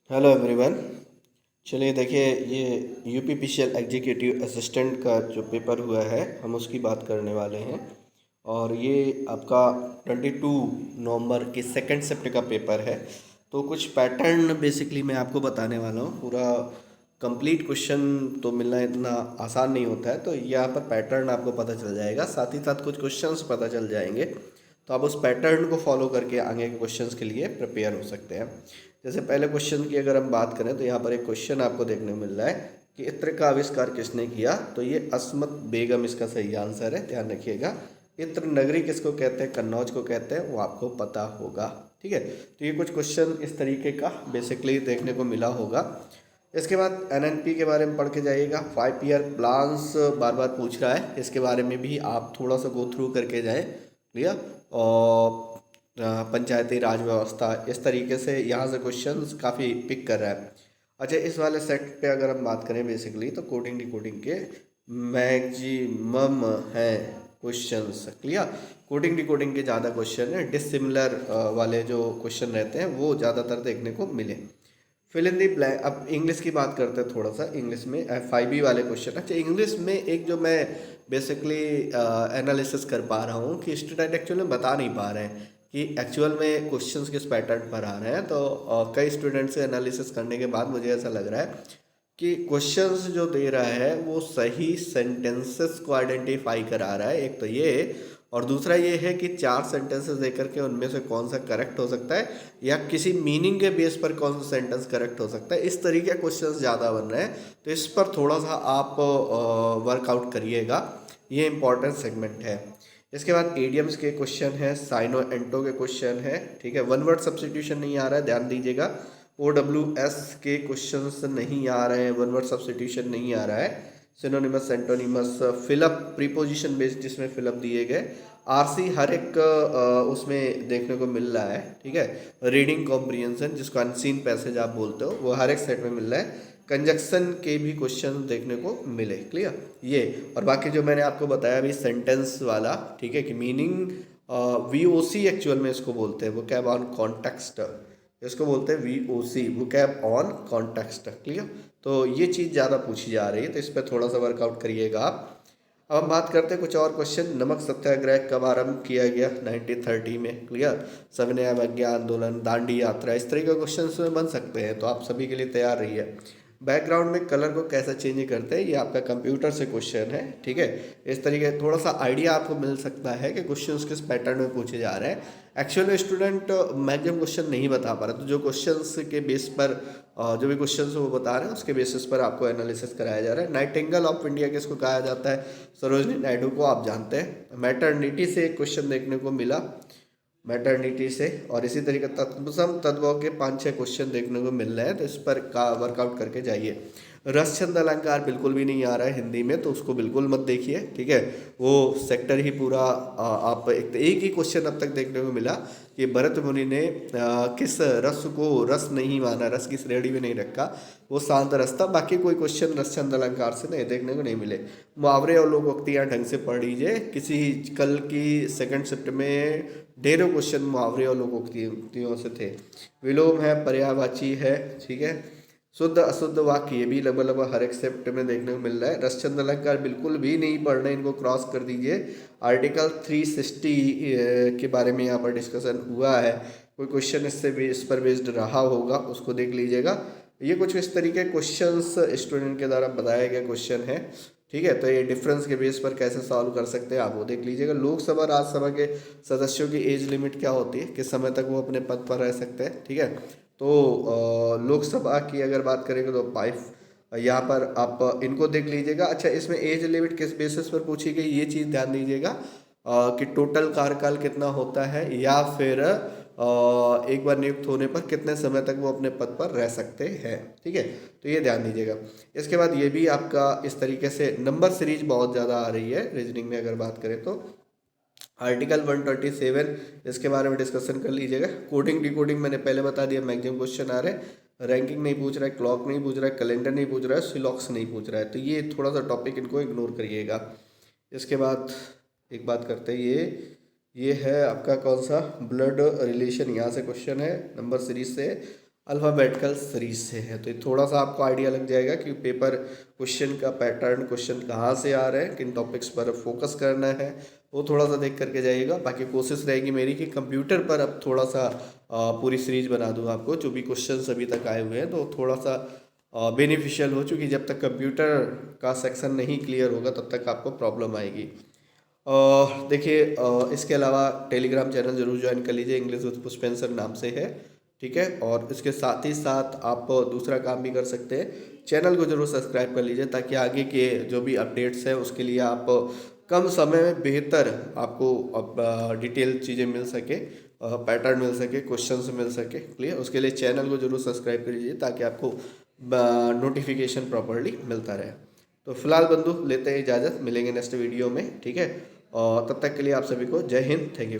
Hello everyone. चलिए देखिए, ये यूपीपीसीएल एग्जीक्यूटिव असिस्टेंट का जो पेपर हुआ है हम उसकी बात करने वाले हैं। और ये आपका 22 नवंबर के सेकंड शिफ्ट का पेपर है। तो कुछ पैटर्न बेसिकली मैं आपको बताने वाला हूँ। पूरा कंप्लीट क्वेश्चन तो मिलना इतना आसान नहीं होता है, तो यहाँ पर पैटर्न आपको पता चल जाएगा, साथ ही साथ कुछ क्वेश्चंस पता चल जाएंगे। तो आप उस पैटर्न को फॉलो करके आगे के क्वेश्चंस के लिए प्रिपेयर हो सकते हैं। जैसे पहले क्वेश्चन की अगर हम बात करें तो यहाँ पर एक क्वेश्चन आपको देखने को मिल रहा है कि इत्र का आविष्कार किसने किया। तो ये अस्मत बेगम इसका सही आंसर है, ध्यान रखिएगा। इत्र नगरी किसको कहते हैं, कन्नौज को कहते हैं, वो आपको पता होगा। ठीक है, तो ये कुछ क्वेश्चन इस तरीके का बेसिकली देखने को मिला होगा। इसके बाद एनएनपी के बारे में पढ़ के जाइएगा। 5 ईयर प्लान्स बार बार पूछ रहा है, इसके बारे में भी आप थोड़ा सा गो थ्रू करके जाएं। क्लियर। और पंचायती राज व्यवस्था, इस तरीके से यहाँ से क्वेश्चंस काफ़ी पिक कर रहा है। अच्छा, इस वाले सेट पे अगर हम बात करें बेसिकली तो कोडिंग डिकोडिंग के मैक्सिमम हैं क्वेश्चंस। क्लियर। कोडिंग डिकोडिंग के ज़्यादा क्वेश्चन है, डिसिमिलर वाले जो क्वेश्चन रहते हैं वो ज़्यादातर देखने को मिले। Fill in the blank. अब इंग्लिश की बात करते हैं थोड़ा सा। इंग्लिश में FIB वाले क्वेश्चन। अच्छा, इंग्लिश में एक जो मैं बेसिकली एनालिसिस कर पा रहा हूँ कि स्टूडेंट एक्चुअल में बता नहीं पा रहे हैं कि एक्चुअल में क्वेश्चंस किस पैटर्न पर आ रहे हैं। तो कई स्टूडेंट से एनालिसिस करने के बाद मुझे ऐसा लग रहा है कि क्वेश्चंस जो दे रहा है वो सही सेंटेंसेस को आइडेंटिफाई करा रहा है, एक तो ये। और दूसरा ये है कि 4 सेंटेंसेस देकर के उनमें से कौन सा करेक्ट हो सकता है या किसी मीनिंग के बेस पर कौन सा सेंटेंस करेक्ट हो सकता है, इस तरीके के क्वेश्चंस ज़्यादा बन रहे हैं। तो इस पर थोड़ा सा आप वर्कआउट करिएगा, ये इंपॉर्टेंट सेगमेंट है। इसके बाद एडियम्स के क्वेश्चन है, साइनो एंटो के क्वेश्चन है। ठीक है, वन वर्ड सब्सटीट्यूशन नहीं आ रहा है, ध्यान दीजिएगा। OWS के क्वेश्चंस नहीं आ रहे हैं, वन वर्ड सब्सटीट्यूशन नहीं आ रहा है। Synonymous, antonyms, fill up, preposition based जिसमें फिलअप दिए गए। RC हर एक उसमें देखने को मिल रहा है। ठीक है, रीडिंग कॉम्प्रिहेंशन जिसको अनसीन पैसेज आप बोलते हो, वो हर एक सेट में मिल रहा है। कंजक्शन के भी क्वेश्चन देखने को मिले। क्लियर। ये और बाकी जो मैंने आपको बताया अभी सेंटेंस वाला, ठीक है, कि मीनिंग VOC एक्चुअल में इसको बोलते हैं, वो कैब ऑन कॉन्टेक्स्ट, इसको बोलते हैं VOC, वो कैब ऑन कॉन्टेक्स्ट। क्लियर। तो ये चीज़ ज़्यादा पूछी जा रही है, तो इस पर थोड़ा सा वर्कआउट करिएगा आप। अब हम बात करते हैं कुछ और क्वेश्चन। नमक सत्याग्रह कब आरंभ किया गया? 1930 में। क्लियर। सविनय अवज्ञा आंदोलन, दांडी यात्रा, इस तरह के क्वेश्चन में बन सकते हैं, तो आप सभी के लिए तैयार रहिए। बैकग्राउंड में कलर को कैसे चेंज करते हैं, ये आपका कंप्यूटर से क्वेश्चन है। ठीक है, इस तरीके थोड़ा सा आइडिया आपको मिल सकता है कि क्वेश्चंस किस पैटर्न में पूछे जा रहे हैं। एक्चुअल में स्टूडेंट मैक्सिमम क्वेश्चन नहीं बता पा रहा, तो जो क्वेश्चंस के बेस पर जो भी क्वेश्चंस वो बता रहे हैं उसके बेसिस पर आपको एनालिसिस कराया जा रहा है। नाइटिंगेल ऑफ इंडिया किसको कहा जाता है? सरोजनी नायडू को आप जानते हैं। मैटरनिटी से एक क्वेश्चन देखने को मिला, मैटरनिटी से। और इसी तरीके तत्सम तद्भव के 5-6 क्वेश्चन देखने को मिल रहे हैं, तो इस पर का वर्कआउट करके जाइए। रस छंद अलंकार बिल्कुल भी नहीं आ रहा है हिंदी में, तो उसको बिल्कुल मत देखिए। ठीक है, वो सेक्टर ही पूरा आप एक ही क्वेश्चन अब तक देखने को मिला कि भरत मुनि ने किस रस को रस नहीं माना, रस की श्रेणी में नहीं रखा, वो शांत रस था। बाकी कोई क्वेश्चन रस छंद अलंकार से नहीं देखने को नहीं मिले। मुहावरे और लोकोक्तियाँ ढंग से पढ़ लीजिए, किसी कल की सेकंड शिफ्ट में ढेरों क्वेश्चन मुहावरे और लोकोक्तियों से थे। विलोम है, पर्यायवाची है। ठीक है, शुद्ध अशुद्ध वाक्य, ये भी लगभग लगभग हर एक सेप्ट में देखने को मिल रहा है। रसचंद अलंकार बिल्कुल भी नहीं पढ़ना, इनको क्रॉस कर दीजिए। आर्टिकल 360 के बारे में यहाँ पर डिस्कशन हुआ है, कोई क्वेश्चन इससे भी इस पर बेस्ड रहा होगा, उसको देख लीजिएगा। ये कुछ इस तरीके क्वेश्चंस स्टूडेंट के द्वारा बताया गया क्वेश्चन है। ठीक है, तो ये डिफरेंस के बेस पर कैसे सॉल्व कर सकते हैं आप वो देख लीजिएगा। लोकसभा राज्यसभा के सदस्यों की एज लिमिट क्या होती है, किस समय तक वो अपने पद पर रह सकते हैं? ठीक है, तो लोकसभा की अगर बात करेंगे तो 5, यहाँ पर आप इनको देख लीजिएगा। अच्छा, इसमें एज लिमिट किस बेसिस पर पूछी गई, ये चीज़ ध्यान दीजिएगा कि टोटल कार्यकाल कितना होता है, या फिर एक बार नियुक्त होने पर कितने समय तक वो अपने पद पर रह सकते हैं। ठीक है, तो ये ध्यान दीजिएगा। इसके बाद ये भी आपका इस तरीके से नंबर सीरीज बहुत ज़्यादा आ रही है रीजनिंग में अगर बात करें तो। आर्टिकल 127, इसके बारे में डिस्कशन कर लीजिएगा। कोडिंग डिकोडिंग मैंने पहले बता दिया, मैक्सिमम क्वेश्चन आ रहे हैं। रैंकिंग नहीं पूछ रहा है, क्लॉक नहीं पूछ रहा है, कैलेंडर नहीं पूछ रहा है, सिलॉक्स नहीं पूछ रहा है, तो ये थोड़ा सा टॉपिक इनको इग्नोर करिएगा। इसके बाद एक बात करते हैं, ये है आपका कौन सा ब्लड रिलेशन, यहाँ से क्वेश्चन है नंबर सीरीज से। अल्फ़ाबेटिकल सीरीज से है। तो ये थोड़ा सा आपको आइडिया लग जाएगा कि पेपर क्वेश्चन का पैटर्न, क्वेश्चन कहाँ से आ रहे हैं, किन टॉपिक्स पर फोकस करना है, वो थोड़ा सा देख करके जाइएगा। बाकी कोशिश रहेगी मेरी कि कंप्यूटर पर अब थोड़ा सा पूरी सीरीज बना दूँ आपको, जो भी क्वेश्चन अभी तक आए हुए हैं, तो थोड़ा सा बेनिफिशियल हो, चूँकि जब तक कंप्यूटर का सेक्शन नहीं क्लियर होगा तब तक आपको प्रॉब्लम आएगी। देखिए, इसके अलावा टेलीग्राम चैनल जरूर ज्वाइन कर लीजिए, इंग्लिश विद पुष्पेंसर नाम से है, ठीक है। और इसके साथ ही साथ आप दूसरा काम भी कर सकते हैं, चैनल को जरूर सब्सक्राइब कर लीजिए, ताकि आगे के जो भी अपडेट्स हैं उसके लिए आप कम समय में बेहतर आपको अब डिटेल चीज़ें मिल सके, पैटर्न मिल सके, क्वेश्चंस मिल सके, क्लियर। उसके लिए चैनल को जरूर सब्सक्राइब कर लीजिए, ताकि आपको नोटिफिकेशन प्रॉपरली मिलता रहे। तो फिलहाल बंधु लेते हैं इजाज़त, मिलेंगे नेक्स्ट वीडियो में, ठीक है। और तब तक के लिए आप सभी को जय हिंद, थैंक यू।